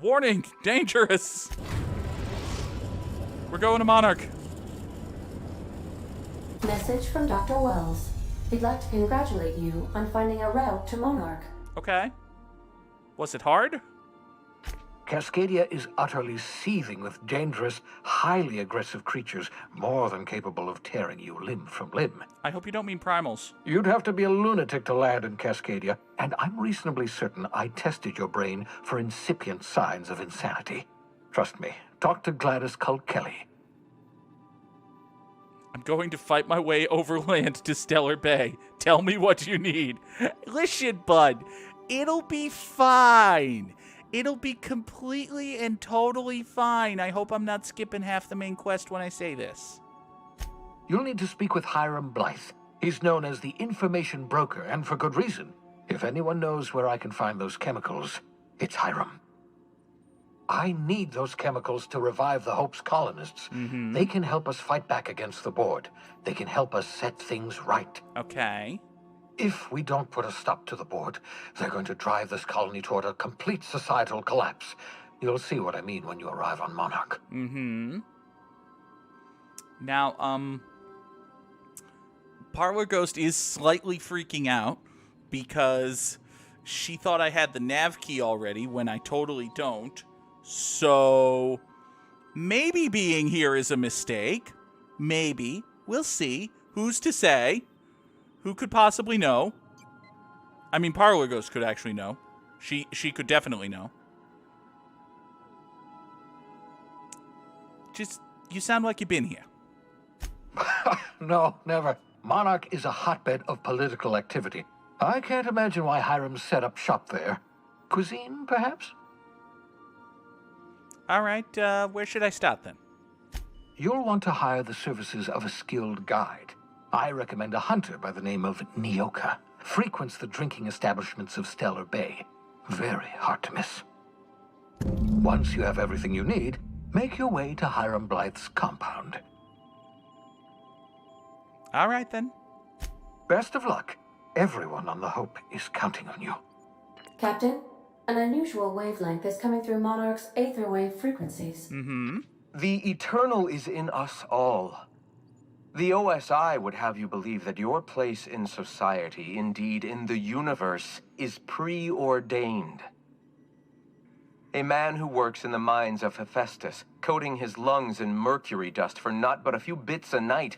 Warning, dangerous. We're going to Monarch. Message from Dr. Wells. He'd like to congratulate you on finding a route to Monarch. Okay. Was it hard? Cascadia is utterly seething with dangerous, highly aggressive creatures, more than capable of tearing you limb from limb. I hope you don't mean primals. You'd have to be a lunatic to land in Cascadia, and I'm reasonably certain I tested your brain for incipient signs of insanity. Trust me, talk to Gladys Culkelly. I'm going to fight my way overland to Stellar Bay. Tell me what you need. Listen, bud, it'll be fine. It'll be completely and totally fine. I hope I'm not skipping half the main quest when I say this. You'll need to speak with Hiram Blythe. He's known as the information broker, and for good reason. If anyone knows where I can find those chemicals, it's Hiram. I need those chemicals to revive the Hope's colonists. Mm-hmm. They can help us fight back against the board. They can help us set things right. Okay. If we don't put a stop to the board, they're going to drive this colony toward a complete societal collapse. You'll see what I mean when you arrive on Monarch. Mm-hmm. Now, Parlor Ghost is slightly freaking out because she thought I had the nav key already when I totally don't. So, maybe being here is a mistake. Maybe. We'll see. Who's to say? Who could possibly know? I mean, Parlor Ghost could actually know. She could definitely know. Just, you sound like you've been here. No, never. Monarch is a hotbed of political activity. I can't imagine why Hiram set up shop there. Cuisine, perhaps? All right, where should I start then? You'll want to hire the services of a skilled guide. I recommend a hunter by the name of Nyoka. Frequents the drinking establishments of Stellar Bay. Very hard to miss. Once you have everything you need, make your way to Hiram Blythe's compound. All right, then. Best of luck. Everyone on the Hope is counting on you. Captain, an unusual wavelength is coming through Monarch's aether wave frequencies. Mm-hmm. The eternal is in us all. The OSI would have you believe that your place in society, indeed in the universe, is preordained. A man who works in the mines of Hephaestus, coating his lungs in mercury dust for not but a few bits a night.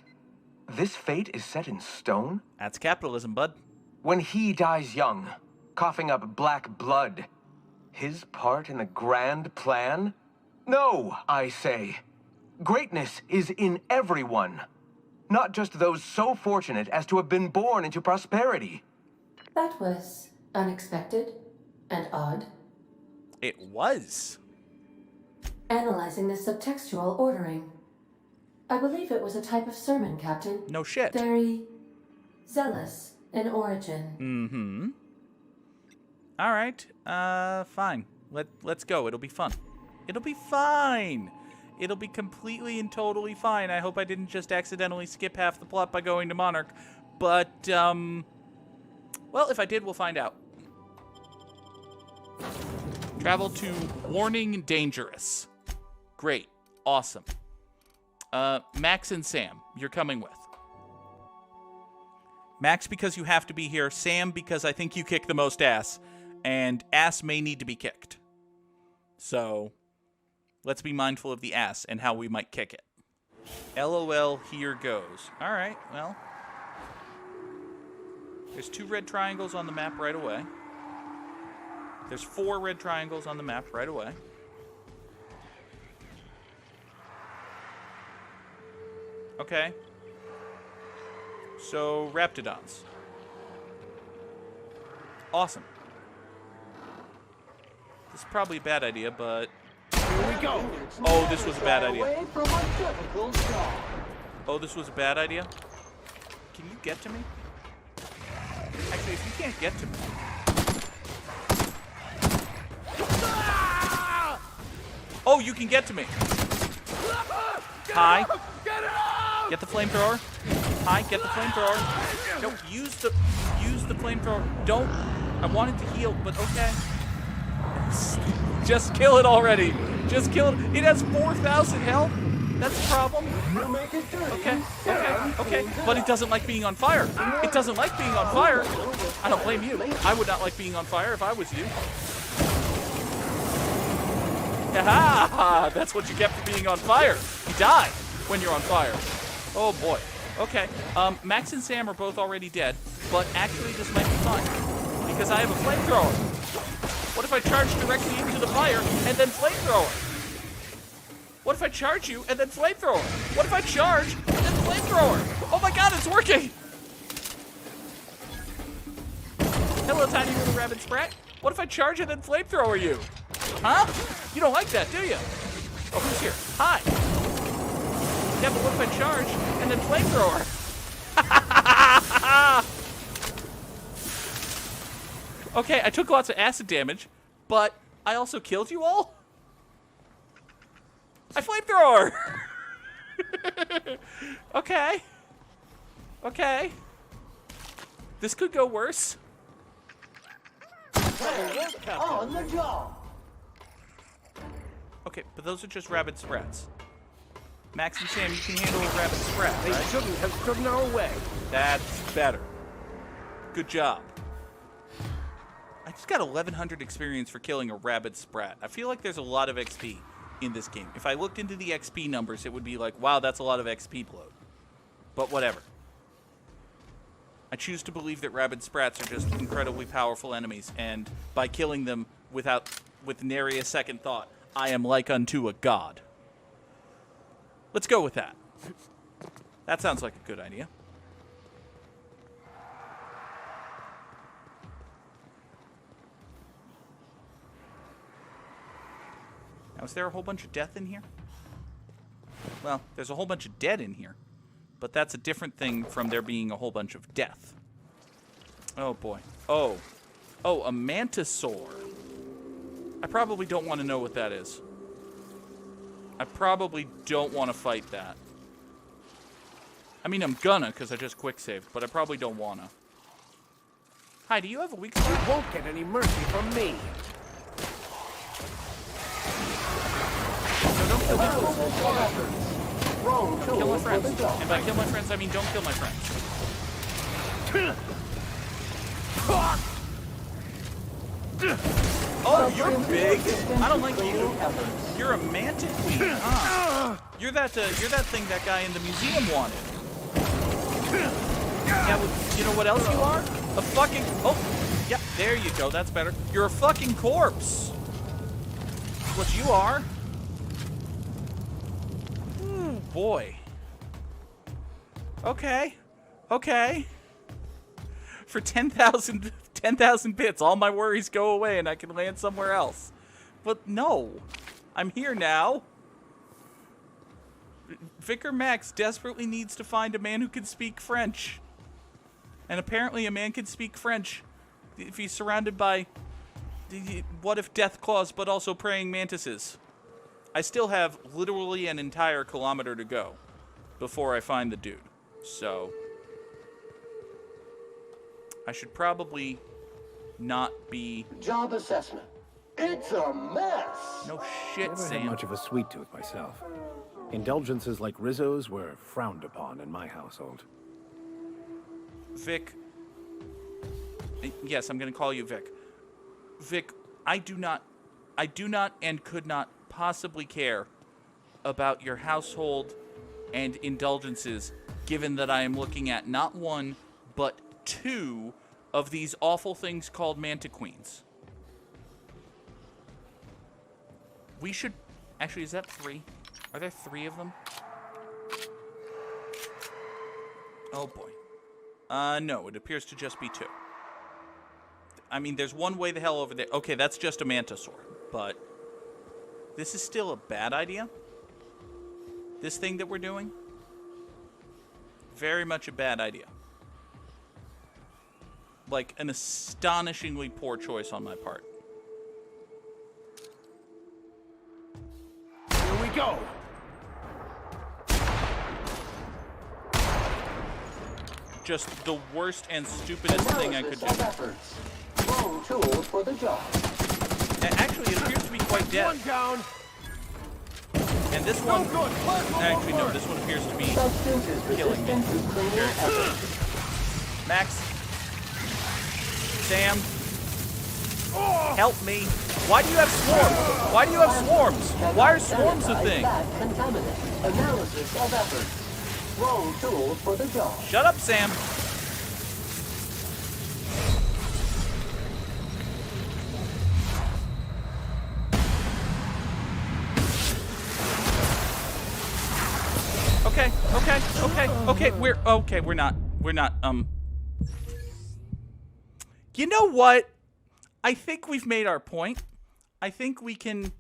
This fate is set in stone? That's capitalism, bud. When he dies young, coughing up black blood, his part in the grand plan? No, I say. Greatness is in everyone. Not just those so fortunate as to have been born into prosperity. That was unexpected and odd. It was. Analyzing the subtextual ordering. I believe it was a type of sermon, Captain. No shit. Very zealous in origin. Mm-hmm. All right. Fine. Let's go. It'll be fun. It'll be fine. It'll be completely and totally fine. I hope I didn't just accidentally skip half the plot by going to Monarch. But, well, if I did, we'll find out. Travel to Warning Dangerous. Great. Awesome. Max and Sam, you're coming with. Max, because you have to be here. Sam, because I think you kick the most ass. And ass may need to be kicked. So, let's be mindful of the ass and how we might kick it. LOL, here goes. All right, well. There's 2 red triangles on the map right away. There's 4 red triangles on the map right away. Okay. So, Raptidons. Awesome. This is probably a bad idea, but... Here we go. Oh, this was a bad idea. Away from a typical shot. Oh, this was a bad idea? Can you get to me? Actually, if you can't get to me... Oh, you can get to me. Hi. Get the flamethrower. Hi, get the flamethrower. No, use the flamethrower. Don't. I wanted to heal, but okay. Just kill it already. Just kill it. It has 4,000 health. That's a problem. You make it dirty. Okay. But it doesn't like being on fire. It doesn't like being on fire. I don't blame you. I would not like being on fire if I was you. Ha! That's what you get for being on fire. You die when you're on fire. Oh boy. Okay. Max and Sam are both already dead, but actually this might be fun because I have a flamethrower. What if I charge directly into the fire and then flamethrower? What if I charge you and then flamethrower? What if I charge and then flamethrower? Oh my god, it's working! Hello, tiny little rabbit sprat. What if I charge and then flamethrower you? Huh? You don't like that, do you? Oh, who's here? Hi. Yeah, but what if I charge and then flamethrower? Okay, I took lots of acid damage, but I also killed you all? I flamethrower! Okay. This could go worse. On the job. Okay, but those are just rabbit sprats. Max and Sam, you can handle a rabbit sprat, They right? shouldn't have stood in our way. That's better. Good job. I just got 1,100 experience for killing a rabbit sprat. I feel like there's a lot of XP in this game. If I looked into the XP numbers, it would be like, wow, that's a lot of XP bloat. But whatever. I choose to believe that rabbit sprats are just incredibly powerful enemies, and by killing them with nary a second thought, I am like unto a god. Let's go with that. That sounds like a good idea. Now, is there a whole bunch of death in here? Well, there's a whole bunch of dead in here. But that's a different thing from there being a whole bunch of death. Oh, boy. Oh, a mantisaur. I probably don't want to know what that is. I probably don't want to fight that. I mean, I'm gonna, because I just quick-saved, but I probably don't want to. Hi, do you have a weak spot? You won't get any mercy from me. No, don't kill me. Wrong Kill my tool for friends. the job. And by kill my friends, I mean don't kill my friends. Oh, you're big. I don't like you. You're a mantiqueen. You're that thing that guy in the museum wanted. Yeah, well, you know what else you are? A fucking. Oh, yeah. There you go. That's better. You're a fucking corpse. That's what you are. Ooh, boy. Okay. For 10,000 bits, all my worries go away and I can land somewhere else. But no. I'm here now. Vicar Max desperately needs to find a man who can speak French. And apparently a man can speak French if he's surrounded by what if death claws but also praying mantises. I still have literally an entire kilometer to go before I find the dude. So I should probably not be... Job assessment. It's a mess. No shit, Never had Sam. much of a sweet tooth myself. Indulgences like Rizzo's were frowned upon in my household. Vic. Yes, I'm going to call you Vic. Vic, I do not and could not possibly care about your household and indulgences, given that I am looking at not one, but two of these awful things called mantiqueens. We should... Actually, is that 3? Are there 3 of them? Oh, boy. No, it appears to just be 2. I mean, there's one way the hell over there. Okay, that's just a mantisaur, but this is still a bad idea. This thing that we're doing, very much a bad idea. Like, an astonishingly poor choice on my part. Here we go. Just the worst and stupidest thing I could do. Efforts. Wrong tool for the job. Actually, it appears to be quite dead. One down. And this one... Actually, no, this one appears to be killing me. Max. Sam. Help me. Why do you have swarms? Why do you have swarms? Why are swarms a thing? Analysis of efforts. Roll tool for the job. Shut up, Sam. Okay, we're not, you know what? I think we've made our point. I think we can,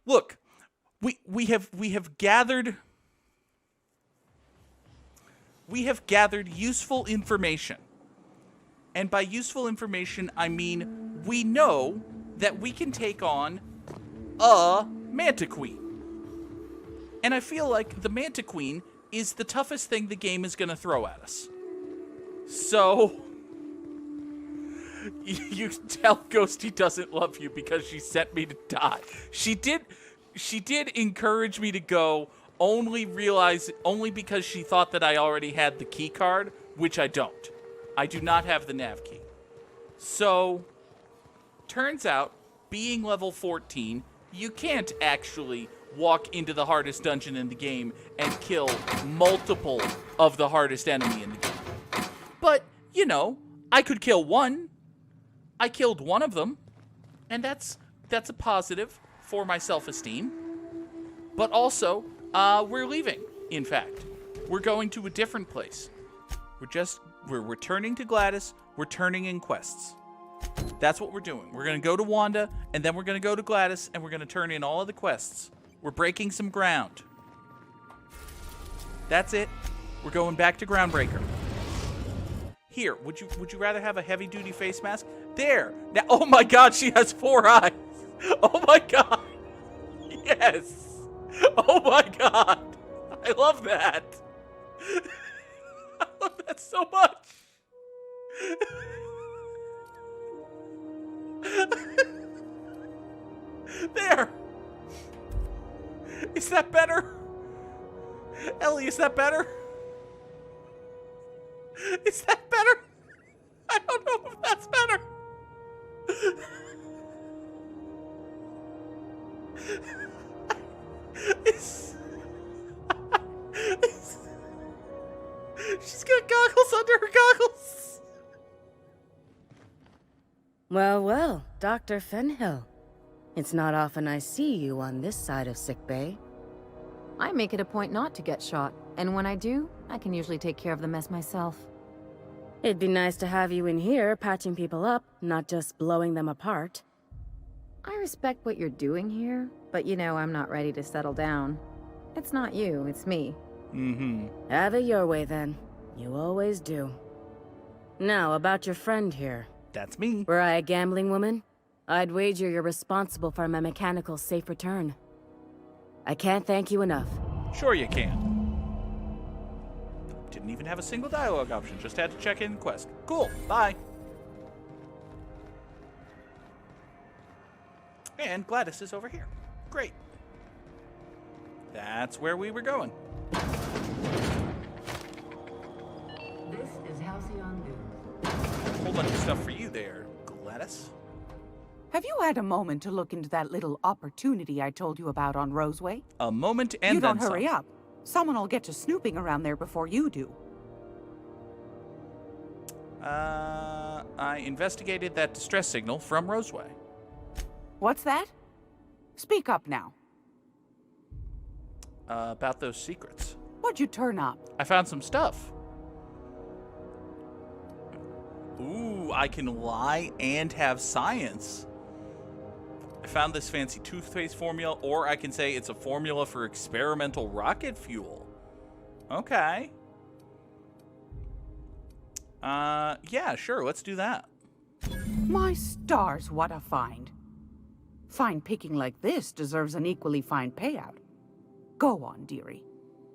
look, we have gathered useful information. And by useful information, I mean, we know that we can take on a Mantiqueen. And I feel like the Mantiqueen is the toughest thing the game is going to throw at us. So, you tell Ghosty doesn't love you because she sent me to die. She did encourage me to go, only because she thought that I already had the key card, which I don't. I do not have the nav key. So, turns out, being level 14, you can't actually walk into the hardest dungeon in the game and kill multiple of the hardest enemy in the game. But, you know, I could kill one. I killed one of them, and that's a positive for my self-esteem. But also, we're leaving, in fact. We're going to a different place. We're returning to Gladys. We're turning in quests. That's what we're doing. We're going to go to Wanda, and then we're going to go to Gladys, and we're going to turn in all of the quests. We're breaking some ground. That's it. We're going back to Groundbreaker. Here, would you rather have a heavy-duty face mask? There. Now, oh my God, she has 4 eyes. Oh my God. Yes. Oh my God. I love that. I love that so much. There. Is that better? Ellie, is that better? Is that better? I don't know if that's better. She's got goggles under her goggles. Well, well, Dr. Fenhill. It's not often I see you on this side of sickbay. I make it a point not to get shot, and when I do, I can usually take care of the mess myself. It'd be nice to have you in here patching people up, not just blowing them apart. I respect what you're doing here, but you know I'm not ready to settle down. It's not you, it's me. Have it your way then. You always do. Now, about your friend here. That's me. Were I a gambling woman, I'd wager you're responsible for my mechanical safe return. I can't thank you enough. Sure you can. Didn't even have a single dialogue option, just had to check in quest. Cool, bye. And Gladys is over here. Great. That's where we were going. This is Halcyon News. A whole bunch of stuff for you there, Gladys. Have you had a moment to look into that little opportunity I told you about on Roseway? A moment and you then don't hurry some. up. Someone will get to snooping around there before you do. I investigated that distress signal from Roseway. What's that? Speak up now. About those secrets. What'd you turn up? I found some stuff. Ooh, I can lie and have science. I found this fancy toothpaste formula, or I can say it's a formula for experimental rocket fuel. Okay. Yeah, sure, let's do that. My stars, what a find. Fine picking like this deserves an equally fine payout. Go on, dearie.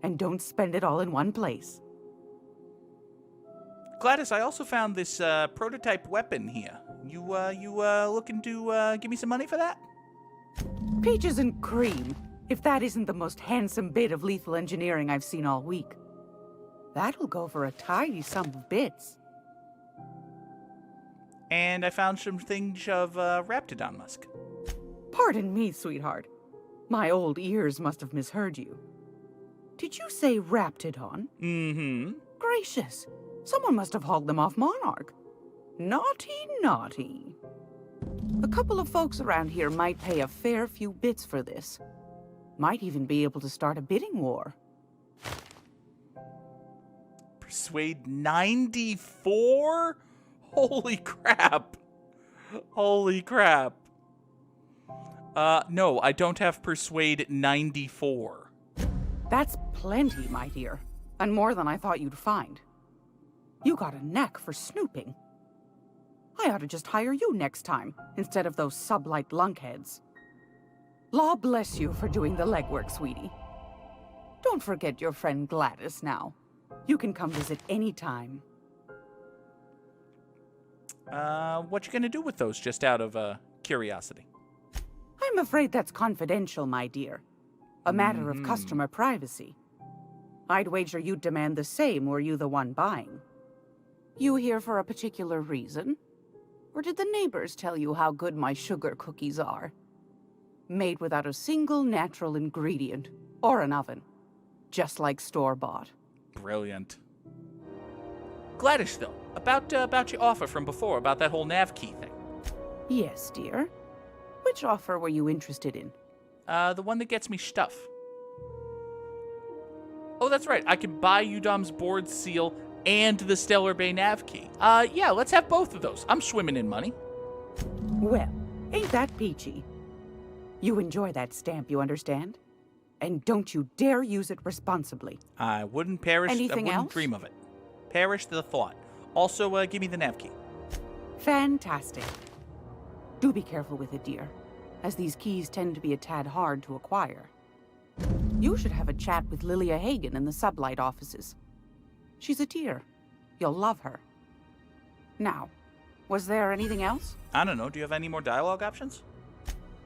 And don't spend it all in one place. Gladys, I also found this prototype weapon here. You looking to give me some money for that? Peaches and cream, if that isn't the most handsome bit of lethal engineering I've seen all week. That'll go for a tidy sum of bits. And I found some things of Raptidon musk. Pardon me, sweetheart. My old ears must have misheard you. Did you say Raptidon? Mm-hmm. Gracious, someone must have hauled them off Monarch. Naughty, naughty. A couple of folks around here might pay a fair few bits for this. Might even be able to start a bidding war. Persuade 94? Holy crap. Holy crap. No, I don't have Persuade 94. That's plenty, my dear. And more than I thought you'd find. You got a knack for snooping. I ought to just hire you next time, instead of those sublight lunkheads. Law bless you for doing the legwork, sweetie. Don't forget your friend Gladys now. You can come visit any time. What you gonna do with those, just out of curiosity? I'm afraid that's confidential, my dear. A matter of customer privacy. I'd wager you'd demand the same were you the one buying. You here for a particular reason? Or did the neighbors tell you how good my sugar cookies are? Made without a single natural ingredient, or an oven. Just like store-bought. Brilliant. Gladys, though, about your offer from before, about that whole nav key thing. Yes, dear. Which offer were you interested in? The one that gets me stuff. Oh, that's right. I can buy UDOM's board seal and the Stellar Bay nav key. Yeah, let's have both of those. I'm swimming in money. Well, ain't that peachy? You enjoy that stamp, you understand? And don't you dare use it responsibly. I wouldn't perish. Anything I wouldn't else? dream of it. Perish the thought. Also, give me the nav key. Fantastic. Do be careful with it, dear, as these keys tend to be a tad hard to acquire. You should have a chat with Lilia Hagen in the sublight offices. She's a dear. You'll love her. Now, was there anything else? I don't know. Do you have any more dialogue options?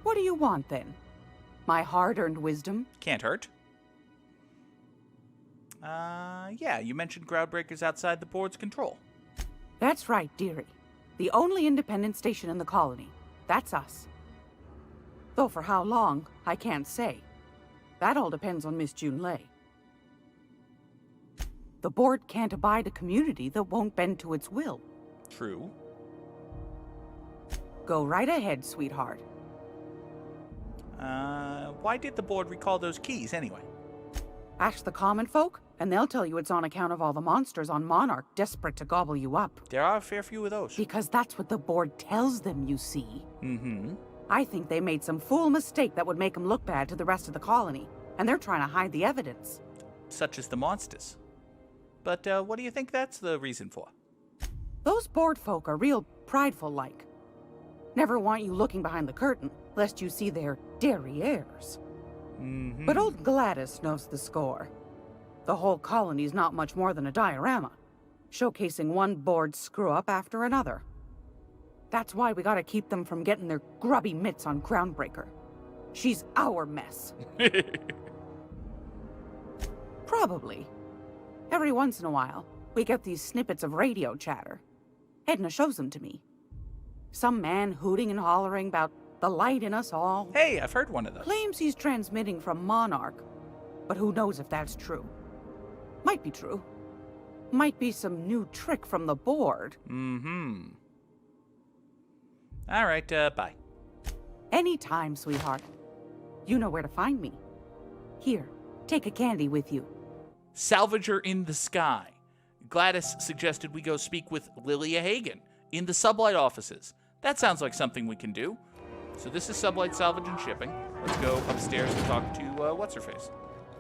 What do you want, then? My hard-earned wisdom? Can't hurt. Yeah, you mentioned Groundbreakers outside the board's control. That's right, dearie. The only independent station in the colony. That's us. Though for how long, I can't say. That all depends on Miss Junlei. The board can't abide a community that won't bend to its will. True. Go right ahead, sweetheart. Why did the board recall those keys, anyway? Ask the common folk, and they'll tell you it's on account of all the monsters on Monarch desperate to gobble you up. There are a fair few of those. Because that's what the board tells them, you see. Mm-hmm. I think they made some fool mistake that would make them look bad to the rest of the colony, and they're trying to hide the evidence. Such as the monsters. But, what do you think that's the reason for? Those board folk are real prideful-like. Never want you looking behind the curtain, lest you see their derrieres. Mm-hmm. But old Gladys knows the score. The whole colony's not much more than a diorama, showcasing one board screw-up after another. That's why we gotta keep them from getting their grubby mitts on Groundbreaker. She's our mess. Probably. Every once in a while, we get these snippets of radio chatter. Edna shows them to me. Some man hooting and hollering about the light in us all. Hey, I've heard one of those. Claims he's transmitting from Monarch, but who knows if that's true. Might be true. Might be some new trick from the board. Mm-hmm. All right, bye. Anytime, sweetheart. You know where to find me. Here, take a candy with you. Salvager in the sky. Gladys suggested we go speak with Lilia Hagen in the sublight offices. That sounds like something we can do. So this is Sublight Salvage and Shipping. Let's go upstairs and talk to, what's-her-face.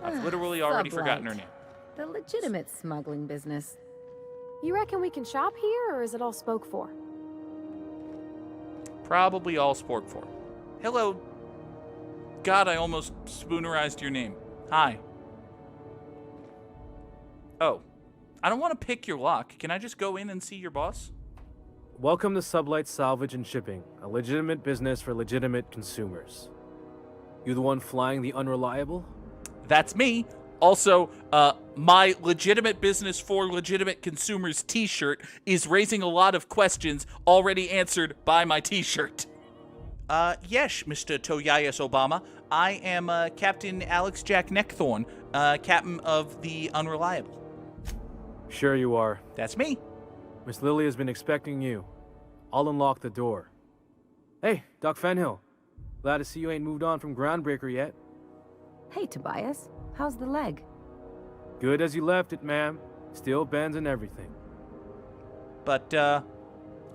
I've literally already forgotten her name. The legitimate smuggling business. You reckon we can shop here, or is it all spoke for? Probably all spoke for. Hello. God, I almost spoonerized your name. Hi. Oh. I don't want to pick your lock. Can I just go in and see your boss? Welcome to Sublight Salvage and Shipping, a legitimate business for legitimate consumers. You the one flying the Unreliable? That's me. Also, my legitimate business for legitimate consumers t-shirt is raising a lot of questions already answered by my t-shirt. Yes, Mr. Toyayas Obama. I am Captain Alex Jack Necktie, captain of the Unreliable. Sure you are. That's me. Miss Lily has been expecting you. I'll unlock the door. Hey, Doc Fenhill. Glad to see you ain't moved on from Groundbreaker yet. Hey, Tobias. How's the leg? Good as you left it, ma'am. Still bends and everything. But,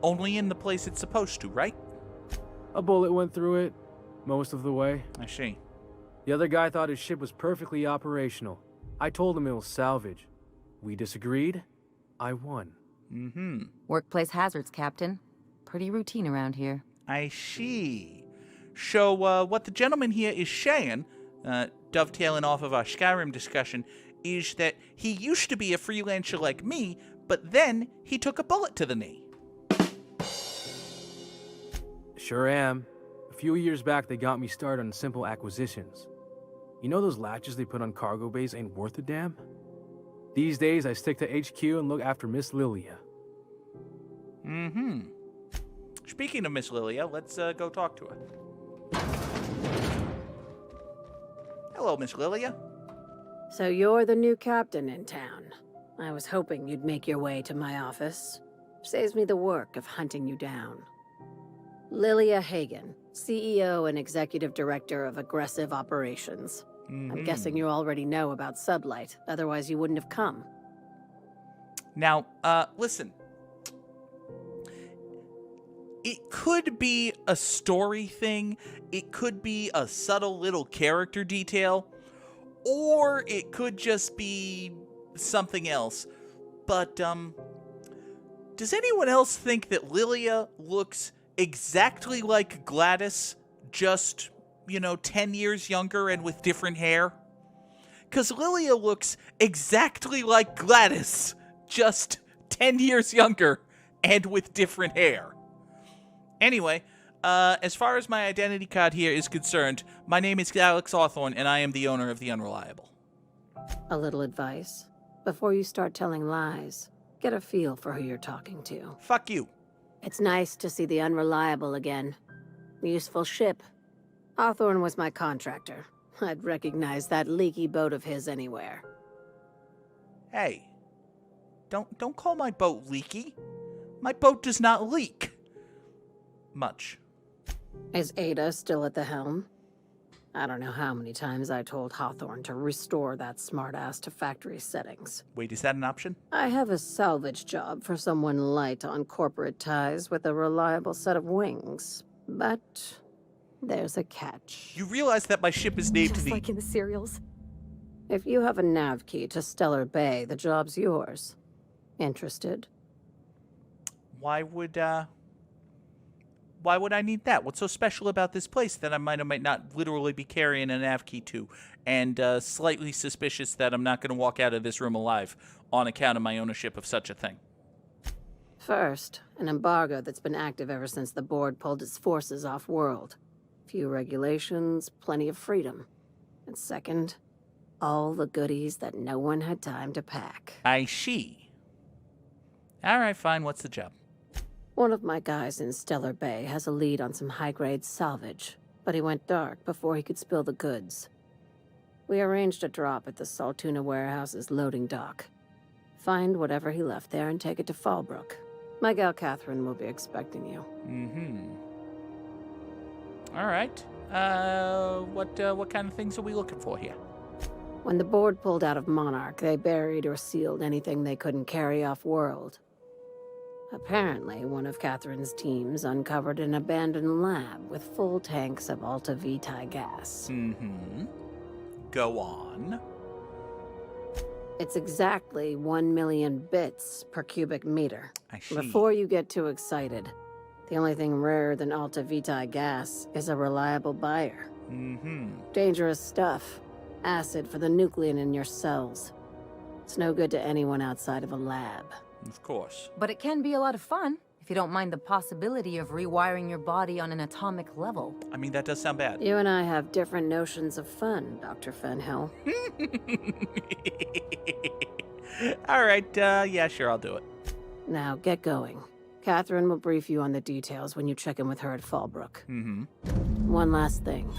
only in the place it's supposed to, right? A bullet went through it, most of the way. I see. The other guy thought his ship was perfectly operational. I told him it was salvage. We disagreed. I won. Mm-hmm. Workplace hazards, Captain. Pretty routine around here. I see. So, what the gentleman here is saying, dovetailing off of our Skyrim discussion, is that he used to be a freelancer like me, but then he took a bullet to the knee. Sure am. A few years back, they got me started on simple acquisitions. You know those latches they put on cargo bays ain't worth a damn? These days, I stick to HQ and look after Miss Lilia. Mm-hmm. Speaking of Miss Lilia, let's go talk to her. Hello, Miss Lilia. So you're the new captain in town. I was hoping you'd make your way to my office. Saves me the work of hunting you down. Lilia Hagen, CEO and Executive Director of Aggressive Operations. I'm guessing you already know about Sublight, otherwise you wouldn't have come. Now, listen. It could be a story thing, it could be a subtle little character detail, or it could just be something else. But, does anyone else think that Lilia looks exactly like Gladys, just, 10 years younger and with different hair? 'Cause Lilia looks exactly like Gladys, just 10 years younger and with different hair. Anyway, as far as my identity card here is concerned, my name is Alex Hawthorne, and I am the owner of the Unreliable. A little advice. Before you start telling lies, get a feel for who you're talking to. Fuck you. It's nice to see the Unreliable again. Useful ship. Hawthorne was my contractor. I'd recognize that leaky boat of his anywhere. Hey, don't call my boat leaky. My boat does not leak. Much. Is Ada still at the helm? I don't know how many times I told Hawthorne to restore that smartass to factory settings. Wait, is that an option? I have a salvage job for someone light on corporate ties with a reliable set of wings. But there's a catch. You realize that my ship is named Just like in the serials. If you have a nav key to Stellar Bay, the job's yours. Interested? Why would I need that? What's so special about this place that I might or might not literally be carrying a nav key to? And slightly suspicious that I'm not going to walk out of this room alive on account of my ownership of such a thing. First, an embargo that's been active ever since the board pulled its forces off-world. Few regulations, plenty of freedom. And second, all the goodies that no one had time to pack. I see. All right, fine. What's the job? One of my guys in Stellar Bay has a lead on some high-grade salvage, but he went dark before he could spill the goods. We arranged a drop at the Saltuna warehouse's loading dock. Find whatever he left there and take it to Fallbrook. My gal Catherine will be expecting you. Mm-hmm. All right. What kind of things are we looking for here? When the board pulled out of Monarch, they buried or sealed anything they couldn't carry off-world. Apparently, one of Catherine's teams uncovered an abandoned lab with full tanks of Alta Vitae gas. Mm-hmm. Go on. It's exactly 1 million bits per cubic meter. I see. Before you get too excited, the only thing rarer than Alta Vitae gas is a reliable buyer. Mm-hmm. Dangerous stuff. Acid for the nuclein in your cells. It's no good to anyone outside of a lab. Of course. But it can be a lot of fun If you don't mind the possibility of rewiring your body on an atomic level. I mean, that does sound bad. You and I have different notions of fun, Dr. Fenhill. All right, yeah, sure, I'll do it. Now, get going. Catherine will brief you on the details when you check in with her at Fallbrook. Mm-hmm. One last thing.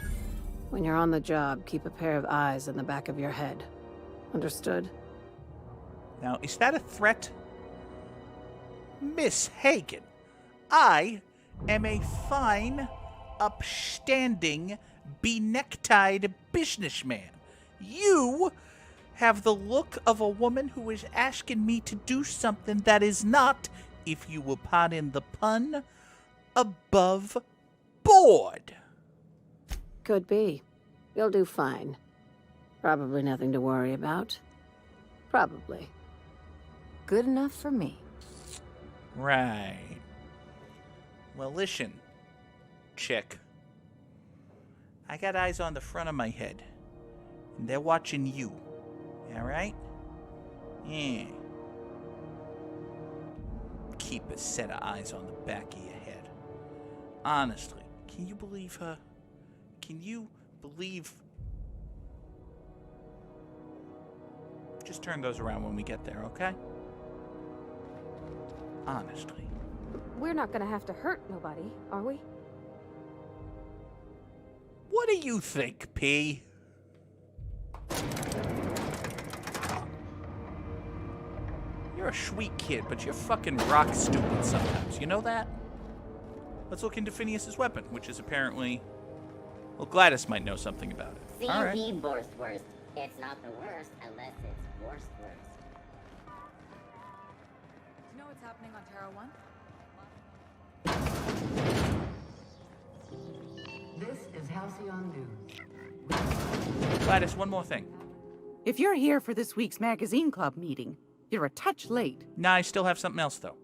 When you're on the job, keep a pair of eyes in the back of your head. Understood? Now, is that a threat? Miss Hagen, I am a fine, upstanding, be-necktied businessman. You have the look of a woman who is asking me to do something that is not, if you will pardon the pun, above board. Could be. You'll do fine. Probably nothing to worry about. Probably. Good enough for me. Right. Well, listen, chick. I got eyes on the front of my head, and they're watching you. All right? Yeah. Keep a set of eyes on the back of your head. Honestly, can you believe her? Can you believe... Just turn those around when we get there, okay? Honestly. We're not gonna have to hurt nobody, are we? What do you think, P? You're a sweet kid, but you're fucking rock stupid sometimes. You know that? Let's look into Phineas's weapon, which is apparently... Well, Gladys might know something about it. All right. CV worst. It's not the worst unless it's worst. Do you know what's happening on Terra 1? This is Halcyon News. Gladys, one more thing. If you're here for this week's magazine club meeting, you're a touch late. Nah, I still have something else, though.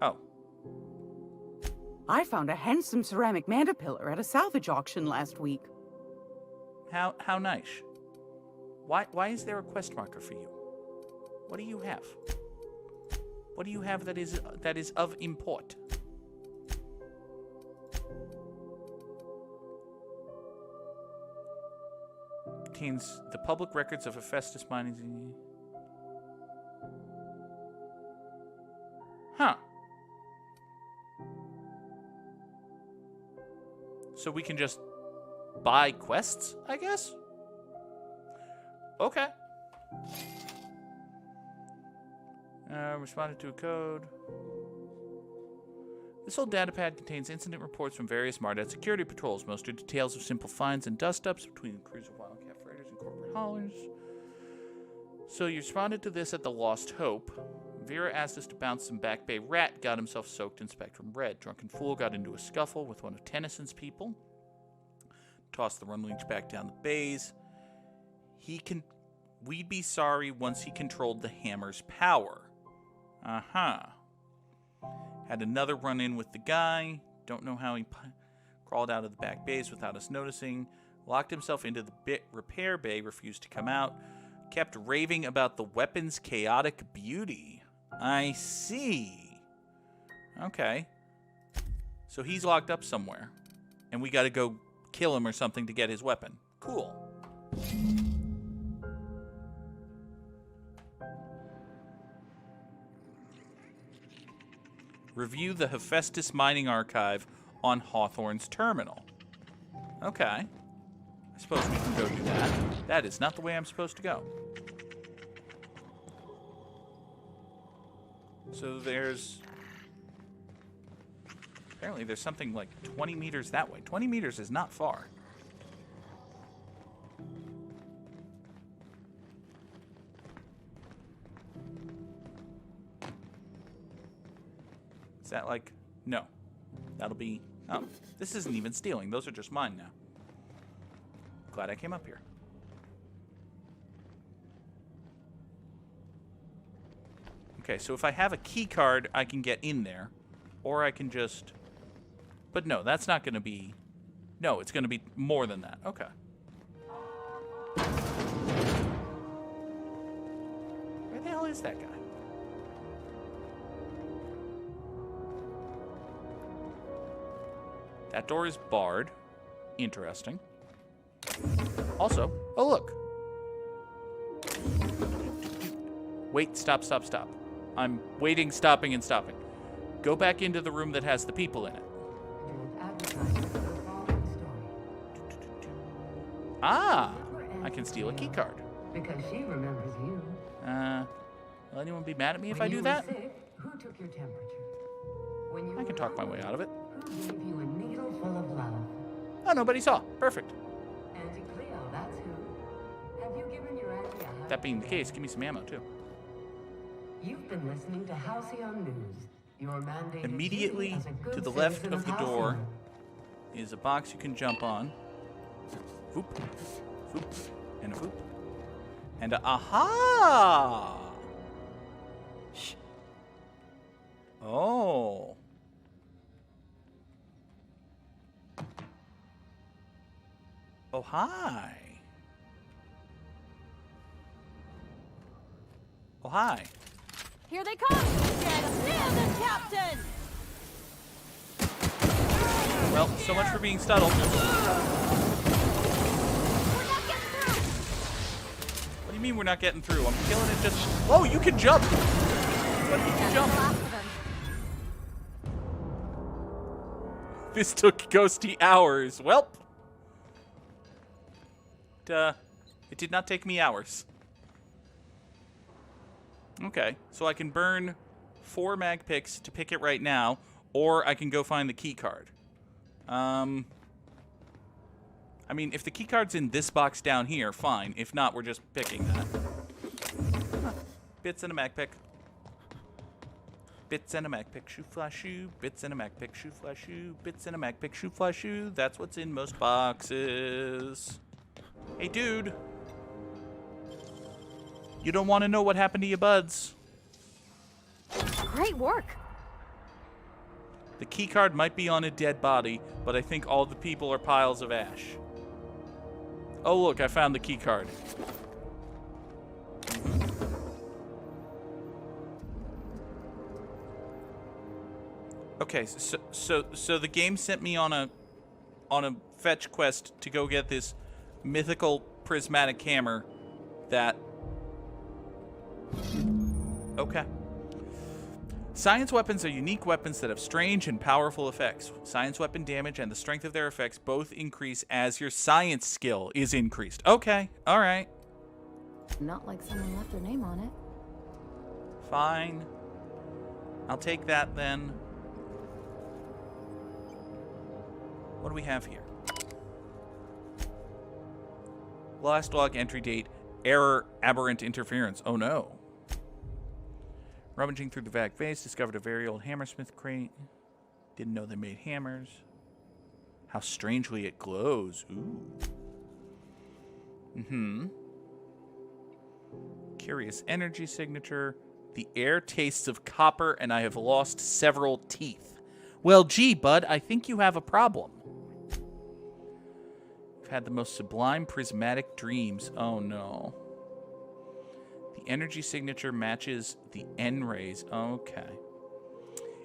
Oh. I found a handsome ceramic mandipillar at a salvage auction last week. How nice. Why is there a quest marker for you? What do you have? What do you have that is of import? Contains the public records of Hephaestus mining. Huh. So we can just buy quests, I guess? Okay. Responded to a code. This old datapad contains incident reports from various Mardet security patrols. Most are details of simple finds and dust-ups between crews of Wildcat freighters and corporate haulers. So you responded to this at the Lost Hope. Vera asked us to bounce some Back Bay. Rat got himself soaked in Spectrum Red. Drunken Fool got into a scuffle with one of Tennyson's people. Tossed the Run Leech back down the bays. We'd be sorry once he controlled the hammer's power. Uh-huh. Had another run-in with the guy. Don't know how he crawled out of the back bays without us noticing. Locked himself into the repair bay, refused to come out. Kept raving about the weapon's chaotic beauty. I see. Okay. So he's locked up somewhere. And we gotta go kill him or something to get his weapon. Cool. Review the Hephaestus Mining Archive on Hawthorne's terminal. Okay. I suppose we can go do that. That is not the way I'm supposed to go. So there's... Apparently there's something like 20 meters that way. 20 meters is not far. Is that like... No. That'll be... Oh, this isn't even stealing. Those are just mine now. Glad I came up here. Okay, so if I have a key card, I can get in there. Or I can just... But no, that's not going to be... No, it's going to be more than that. Okay. Where the hell is that guy? That door is barred. Interesting. Also, oh look. Wait, stop. I'm waiting, stopping, and stopping. Go back into the room that has the people in it. Ah! I can steal a key card. Because she remembers you. Will anyone be mad at me if I do that? Who took your temperature? I can talk my way out of it. Who gave you a needle full of love? Oh, nobody saw. Perfect. Auntie Cleo, that's who. Have you given your auntie a hug? That being the case, give me some ammo, too. You've been listening to Halcyon News. Your mandated Immediately duty as a good to the left citizen of the door Halcyon. is a box you can jump on. Foop. Foop. And a foop. And a aha! Shh. Oh. Oh, hi. Oh, hi. Here they come! Get them, Captain! Well, so much for being subtle. We're not getting through! What do you mean we're not getting through? I'm killing it just... Oh, you can jump! What did you jump? This took ghosty hours. Welp. It did not take me hours. Okay, so I can burn 4 mag picks to pick it right now, or I can go find the key card. I mean, if the key card's in this box down here, fine. If not, we're just picking that. Huh. Bits and a mag pick. Bits and a mag pick, shoe fly shoe. Bits and a mag pick, shoe fly shoe. Bits and a mag pick, shoe fly shoe. That's what's in most boxes. Hey, dude. You don't want to know what happened to your buds. Great work. The key card might be on a dead body, but I think all the people are piles of ash. Oh, look, I found the key card. Okay, so the game sent me on a fetch quest to go get this mythical prismatic hammer that... Okay. Science weapons are unique weapons that have strange and powerful effects. Science weapon damage and the strength of their effects both increase as your science skill is increased. Okay, alright. Not like someone left their name on it. Fine. I'll take that then. What do we have here? Last log entry date, error, aberrant interference. Oh no. Rummaging through the vac vase, discovered a very old hammersmith crate. Didn't know they made hammers. How strangely it glows. Ooh. Curious energy signature. The air tastes of copper and I have lost several teeth. Well, gee, bud, I think you have a problem. I've had the most sublime prismatic dreams. Oh no. Energy signature matches the N-rays. Okay.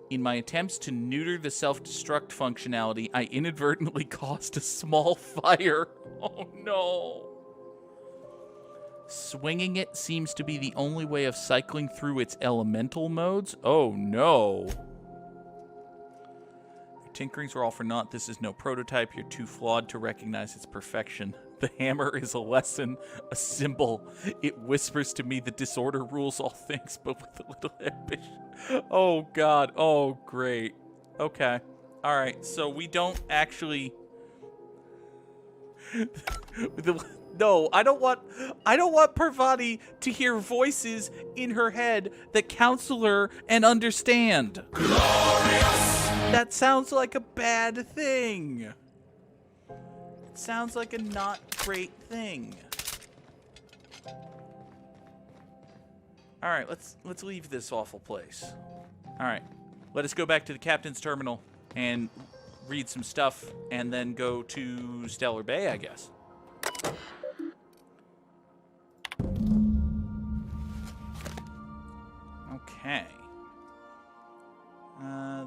In my attempts to neuter the self-destruct functionality, I inadvertently caused a small fire. Oh no. Swinging it seems to be the only way of cycling through its elemental modes. Oh no. Your tinkerings are all for naught. This is no prototype. You're too flawed to recognize its perfection. The hammer is a lesson, a symbol. It whispers to me the disorder rules all things, but with a little ambition. Oh, God. Oh, great. Okay. All right. So we don't actually... No, I don't want Parvati to hear voices in her head that counsel her and understand. Glorious! That sounds like a bad thing. It sounds like a not great thing. All right, let's leave this awful place. All right, let us go back to the captain's terminal and read some stuff, and then go to Stellar Bay, I guess. Okay.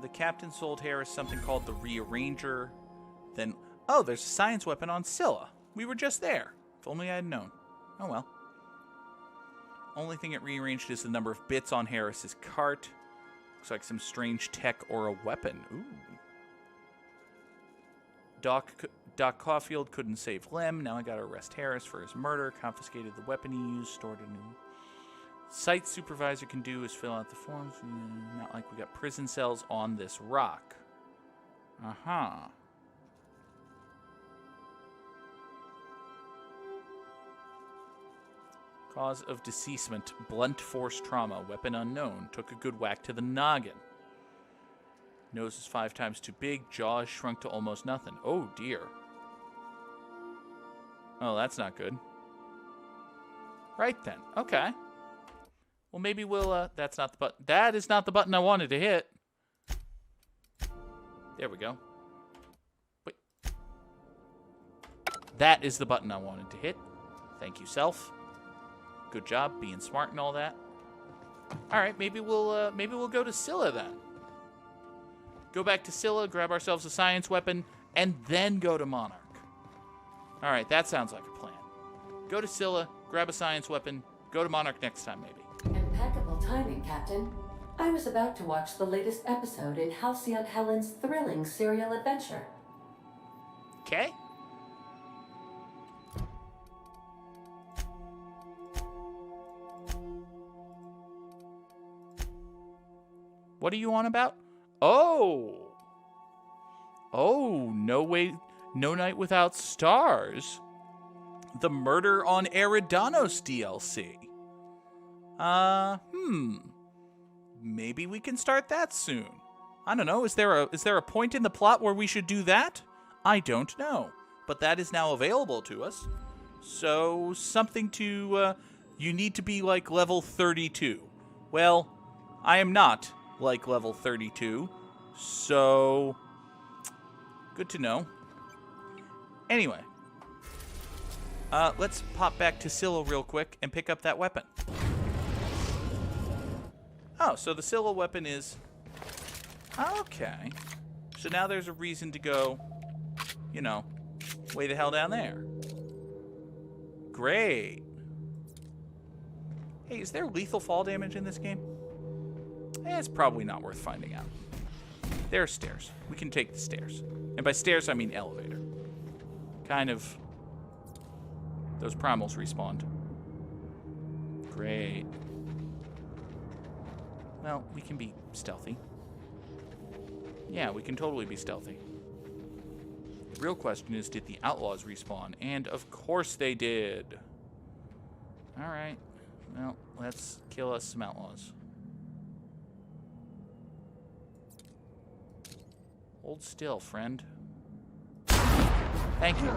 The captain sold Harris something called the Rearranger. Then, oh, there's a science weapon on Scylla. We were just there. If only I had known. Oh well. Only thing it rearranged is the number of bits on Harris's cart. Looks like some strange tech or a weapon. Ooh. Doc Caulfield couldn't save Lem. Now I gotta arrest Harris for his murder. Confiscated the weapon he used. Stored a new... Site supervisor can do is fill out the forms. Not like we got prison cells on this rock. Uh-huh. Cause of deceasement, blunt force trauma, weapon unknown. Took a good whack to the noggin. Nose is 5 times too big, jaws shrunk to almost nothing. Oh dear. Oh, that's not good. Right then, okay. Well, maybe we'll, that's not the button. That is not the button I wanted to hit. There we go. Wait. That is the button I wanted to hit. Thank you, self. Good job being smart and all that. All right, maybe we'll go to Scylla then. Go back to Scylla, grab ourselves a science weapon, and then go to Monarch. All right, that sounds like a plan. Go to Scylla, grab a science weapon, go to Monarch next time, maybe. Impeccable timing, Captain. I was about to watch the latest episode in Halcyon Helen's thrilling serial adventure. Okay. What are you on about? Oh, No Night Without Stars. The Murder on Eridanos DLC. Maybe we can start that soon. I don't know. Is there a point in the plot where we should do that? I don't know. But that is now available to us. So something to, you need to be like level 32. Well, I am not like level 32. So good to know. Anyway, let's pop back to Scylla real quick and pick up that weapon. Oh, so the Scylla weapon is... Okay. So now there's a reason to go, you know, way the hell down there. Great. Hey, is there lethal fall damage in this game? It's probably not worth finding out. There are stairs. We can take the stairs. And by stairs, I mean elevator. Kind of... Those primals respawned. Great. Well, we can be stealthy. Yeah, we can totally be stealthy. The real question is, did the outlaws respawn? And of course they did. Alright. Well, let's kill us some outlaws. Hold still, friend. Thank you.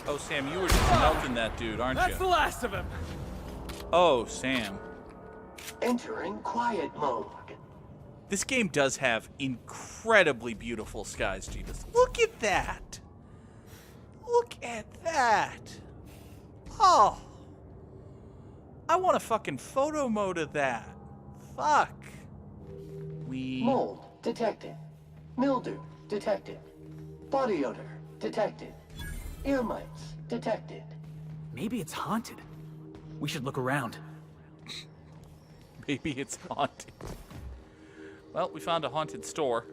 Oh, Sam, you were just melting that dude, aren't you? That's the last of him. Oh, Sam. Entering quiet mode. This game does have incredibly beautiful skies, Jeebus. Look at that. Look at that. Oh. I want a fucking photo mode of that. Fuck. Mold detected. Mildew detected. Body odor detected. Ear mites detected. Maybe it's haunted. We should look around. Maybe it's haunted. Well, we found a haunted store.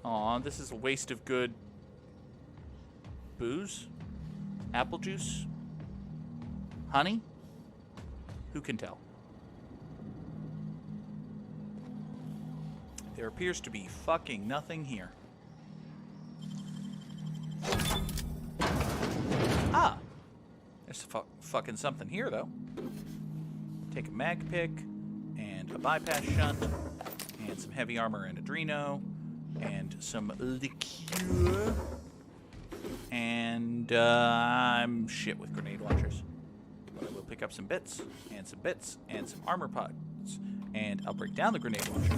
Aw, this is a waste of good booze? Apple juice? Honey? Who can tell? There appears to be fucking nothing here. Ah! There's fucking something here, though. Take a mag pick, and a bypass shunt, and some heavy armor and adreno, and some liqueur, and I'm shit with grenade launchers. pick up some bits, and some bits, and some armor pods. And I'll break down the grenade launcher.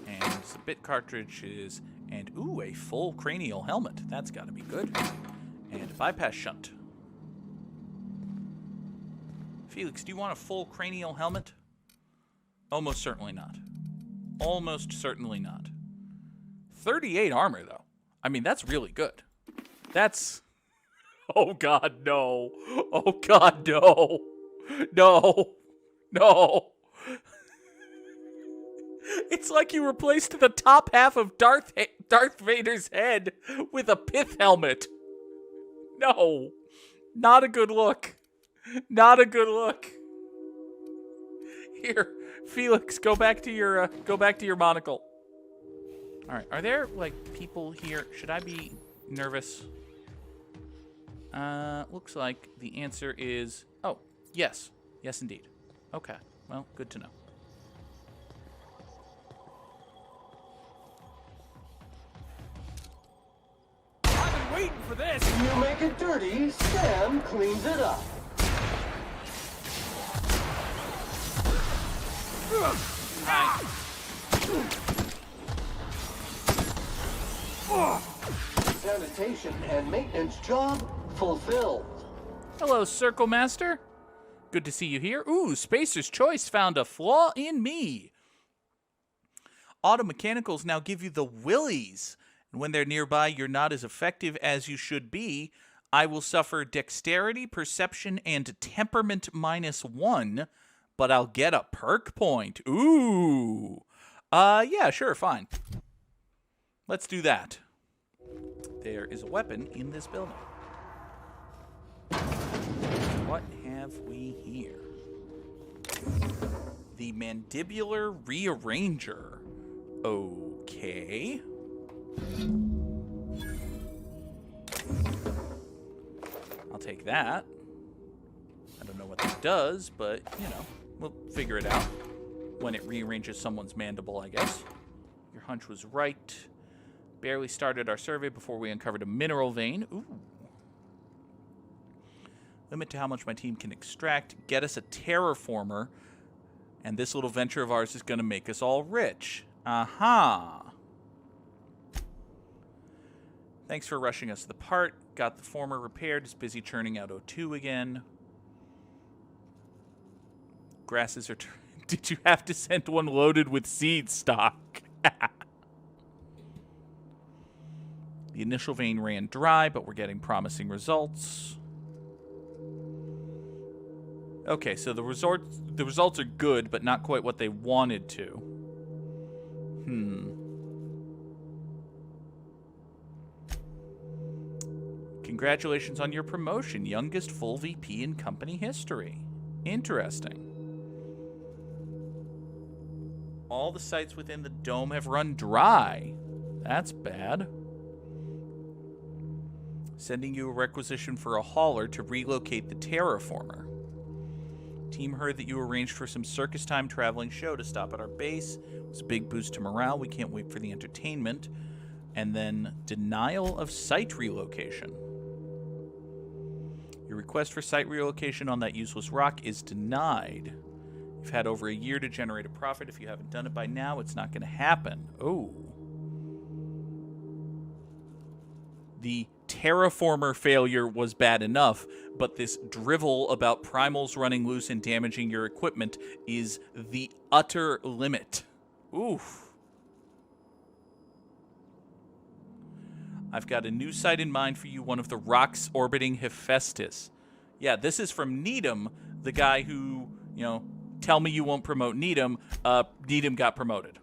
And some bit cartridges, and ooh, a full cranial helmet. That's gotta be good. And a bypass shunt. Felix, do you want a full cranial helmet? Almost certainly not. Almost certainly not. 38 armor, though. I mean, that's really good. That's... Oh, God, no. Oh, God, no. No. No. It's like you replaced the top half of Darth Vader's head with a pith helmet. No. Not a good look. Not a good look. Here, Felix, go back to your monocle. All right, are there like people here? Should I be nervous? Looks like the answer is yes, yes indeed. Okay, well, good to know. I've been waiting for this. You make it dirty, Sam cleans it up. Sanitation and maintenance job fulfilled. Hello, Circle Master. Good to see you here. Ooh, Spacer's Choice found a flaw in me. Auto mechanicals now give you the willies, and when they're nearby, you're not as effective as you should be. I will suffer dexterity, perception, and temperament -1. But I'll get a perk point. Ooh. Yeah, sure, fine. Let's do that. There is a weapon in this building. What have we here? The Mandibular Rearranger. Okay. I'll take that. I don't know what that does, but, you know. We'll figure it out when it rearranges someone's mandible, I guess. Your hunch was right. Barely started our survey before we uncovered a mineral vein. Ooh. Limit to how much my team can extract. Get us a terraformer. And this little venture of ours is going to make us all rich. Aha. Thanks for rushing us the part. Got the former repaired. Is busy churning out O2 again. Grasses are... Did you have to send one loaded with seed stock? The initial vein ran dry, but we're getting promising results. Okay, so the results are good, but not quite what they wanted to. Congratulations on your promotion. Youngest full VP in company history. Interesting. All the sites within the dome have run dry. That's bad. Sending you a requisition for a hauler to relocate the terraformer. Team heard that you arranged for some circus time traveling show to stop at our base. It was a big boost to morale. We can't wait for the entertainment. And then denial of site relocation. Your request for site relocation on that useless rock is denied. You've had over a year to generate a profit. If you haven't done it by now, it's not going to happen. Oh. The terraformer failure was bad enough, but this drivel about primals running loose and damaging your equipment is the utter limit. Oof. I've got a new site in mind for you, one of the rocks orbiting Hephaestus. Yeah, this is from Needham, the guy who, tell me you won't promote Needham. Needham got promoted.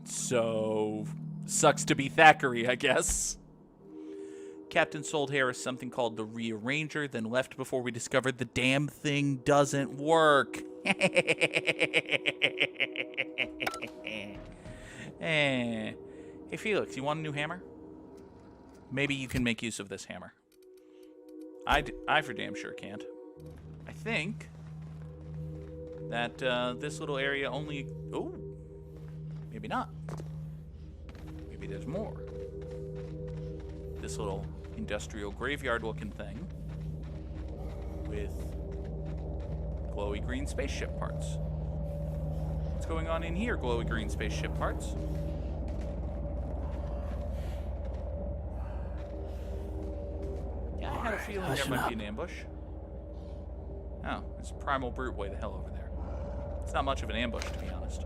So, sucks to be Thackeray, I guess. Captain sold Harris something called the Rearranger, then left before we discovered the damn thing doesn't work. Hey, Felix, you want a new hammer? Maybe you can make use of this hammer. I for damn sure can't. I think that this little area only... Oh, maybe not. Maybe there's more. This little industrial graveyard looking thing. with glowy green spaceship parts. What's going on in here, glowy green spaceship parts? Yeah, I had a feeling there might be an ambush. Oh, there's a primal brute way the hell over there. It's not much of an ambush, to be honest.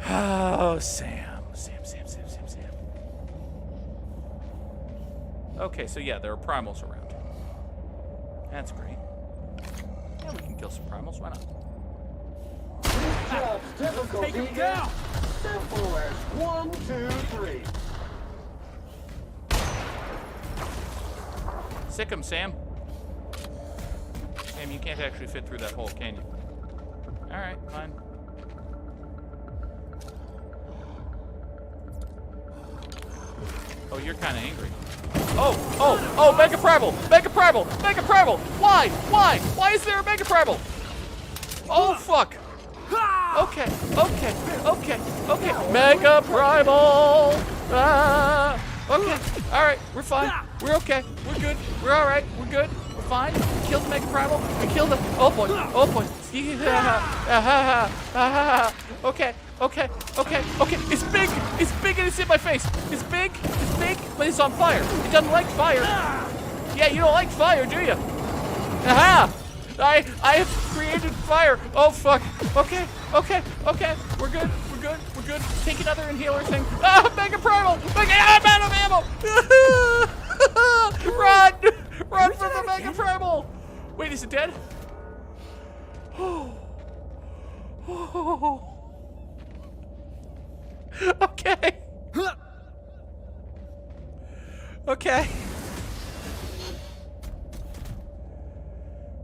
Oh, Sam. Okay, so yeah, there are primals around. That's great. Yeah, we can kill some primals. Why not? Job's difficulty Take him down! simple as 1, 2, 3. Sick 'em, Sam. Sam, you can't actually fit through that hole, can you? Alright, fine. Oh, you're kind of angry. Oh, Mega Primal! Mega Primal! Mega Primal! Why? Why is there a Mega Primal? Oh, fuck! Okay. Mega Primal! Ah! Okay, alright, we're fine. We're okay. We're good. We're alright. We're good. We're fine. We killed the Mega Primal. We killed him. Oh boy. Okay. It's big and it's in my face. It's big, but it's on fire. It doesn't like fire. Yeah, you don't like fire, do you? Aha! I have created fire. Oh fuck. Okay. We're good. Take another inhaler thing. Ah, Mega Primal! I'm out of ammo! Run from the Mega Primal! Wait, is it dead? Okay. Okay.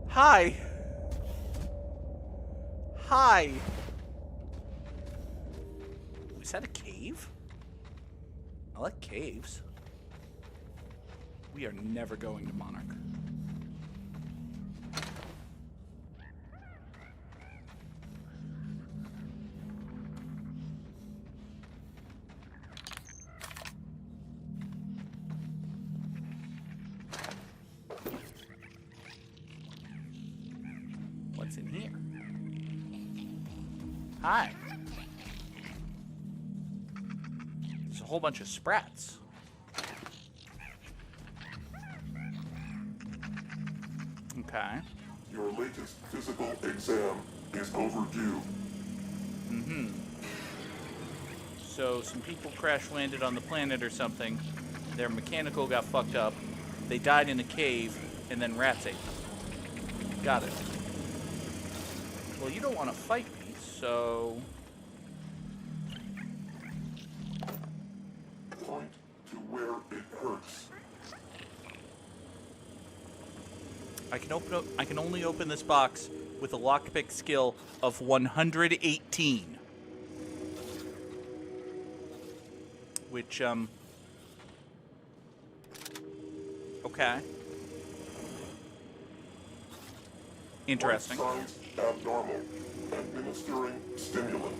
Hi. Is that a cave? I like caves. We are never going to Monarch. What's in here? Hi. There's a whole bunch of sprats. Okay. Your latest physical exam is overdue. So some people crash landed on the planet or something. Their mechanical got fucked up. They died in a cave, and then rats ate them. Got it. Well, you don't want to fight me, so... Point to where it hurts. I can only open this box with a lockpick skill of 118. Which, okay. Interesting. Signs abnormal. Administering stimulant.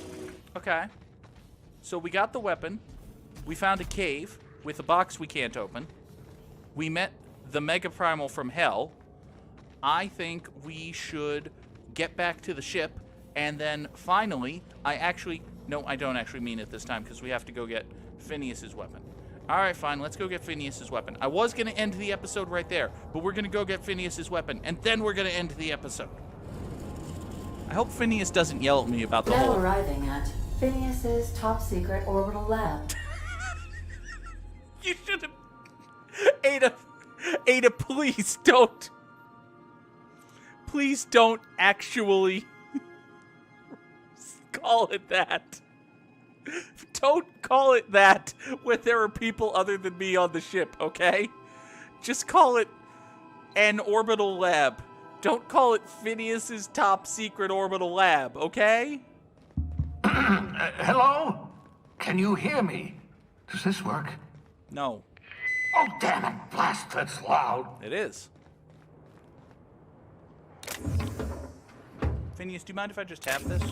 Okay. So we got the weapon. We found a cave with a box we can't open. We met the Mega Primal from Hell. I think we should get back to the ship, and then finally, I don't actually mean it this time, because we have to go get Phineas's weapon. Alright, fine, let's go get Phineas's weapon. I was going to end the episode right there, but we're going to go get Phineas's weapon, and then we're going to end the episode. I hope Phineas doesn't yell at me about the now whole... arriving at Phineas's top secret orbital lab. You should have... Ada, please don't. Please don't actually call it that. Don't call it that when there are people other than me on the ship, okay? Just call it an orbital lab. Don't call it Phineas's top secret orbital lab, okay? Hello? Can you hear me? Does this work? No. Oh, damn it. Blast, that's loud. It is. Phineas, do you mind if I just tap this?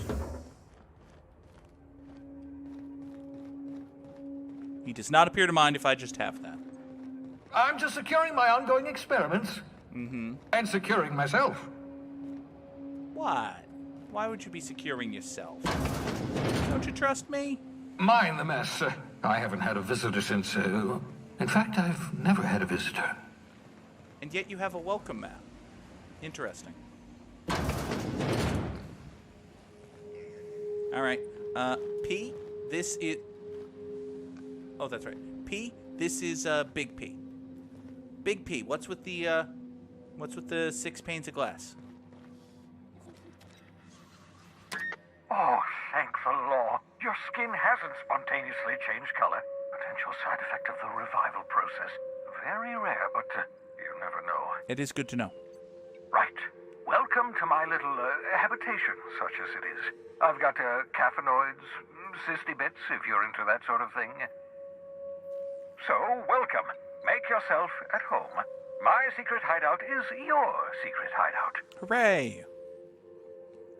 He does not appear to mind if I just tap that. I'm just securing my ongoing experiments. Mm-hmm. And securing myself. What? Why would you be securing yourself? Don't you trust me? Mind the mess. I haven't had a visitor since, in fact, I've never had a visitor. And yet you have a welcome mat. Interesting. All right. P, this is... Oh, that's right. P, this is, Big P. Big P, what's with the 6 panes of glass? Oh, thank the law. Your skin hasn't spontaneously changed color. Potential side effect of the revival process. Very rare, but you never know. It is good to know. Right. Welcome to my little habitation, such as it is. I've got caffeinoids, cysty bits, if you're into that sort of thing. So, welcome. Make yourself at home. My secret hideout is your secret hideout. Hooray!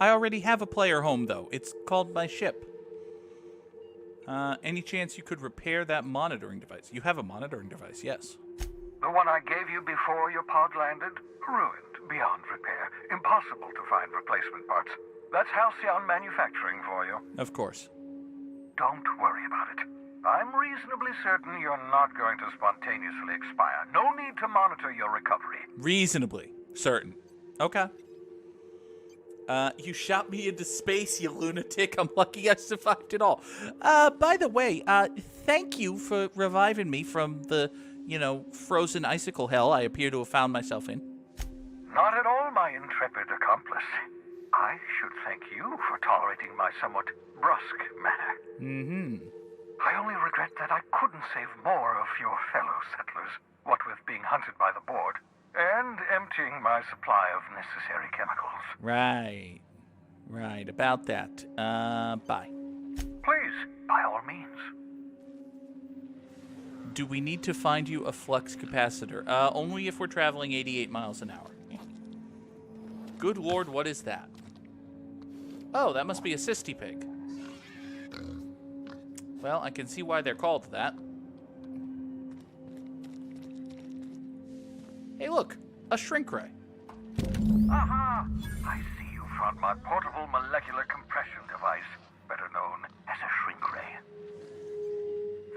I already have a player home, though. It's called my ship. Any chance you could repair that monitoring device? You have a monitoring device, yes. The one I gave you before your pod landed? Ruined, beyond repair. Impossible to find replacement parts. That's Halcyon Manufacturing for you. Of course. Don't worry about it. I'm reasonably certain you're not going to spontaneously expire. No need to monitor your recovery. Reasonably certain. Okay. You shot me into space, you lunatic. I'm lucky I survived it all. By the way, thank you for reviving me from the, frozen icicle hell I appear to have found myself in. Not at all, my intrepid accomplice. I should thank you for tolerating my somewhat brusque manner. Mm-hmm. I only regret that I couldn't save more of your fellow settlers, what with being hunted by the board, and emptying my supply of necessary chemicals. Right. About that. Bye. Please, by all means. Do we need to find you a flux capacitor? Only if we're traveling 88 miles an hour. Good lord, what is that? Oh, that must be a cysty pig. Well, I can see why they're called that. Hey, look, a shrink ray. Aha! I see you found my portable molecular compression device, better known as a shrink ray.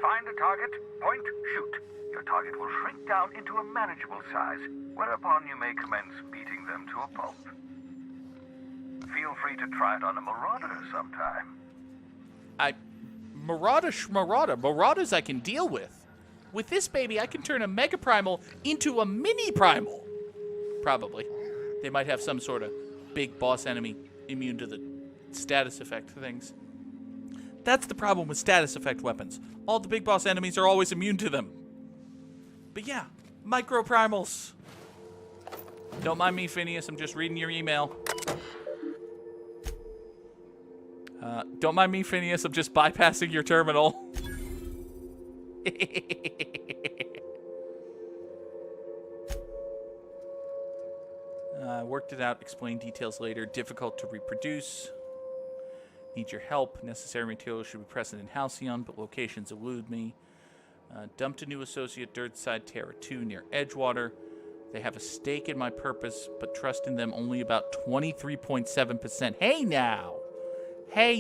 Find a target, point, shoot. Your target will shrink down into a manageable size, whereupon you may commence beating them to a pulp. Feel free to try it on a marauder sometime. Marauders I can deal with. With this baby, I can turn a mega primal into a mini primal. Probably. They might have some sort of big boss enemy immune to the status effect things. That's the problem with status effect weapons. All the big boss enemies are always immune to them. But yeah, micro primals. Don't mind me, Phineas. I'm just reading your email. Don't mind me, Phineas. I'm just bypassing your terminal. Worked it out. Explain details later. Difficult to reproduce. Need your help. Necessary materials should be present in Halcyon, but locations elude me. Dumped a new associate, Dirtside Terra 2, near Edgewater. They have a stake in my purpose, but trust in them only about 23.7%. Hey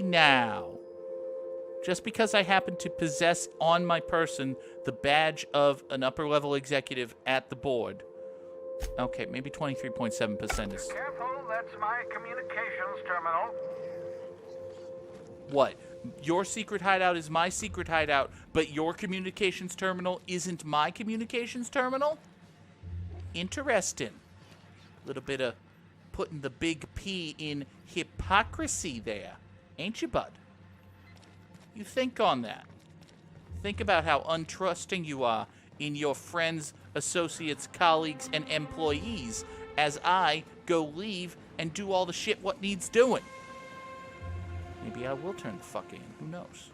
now! Just because I happen to possess on my person the badge of an upper-level executive at the board. Okay, maybe 23.7% is... Careful, that's my communications terminal. What? Your secret hideout is my secret hideout, but your communications terminal isn't my communications terminal? Interesting. Little bit of putting the big P in hypocrisy there, ain't you, bud? You think on that. Think about how untrusting you are in your friends, associates, colleagues, and employees as I go leave and do all the shit what needs doing. Maybe I will turn the fuck in. Who knows?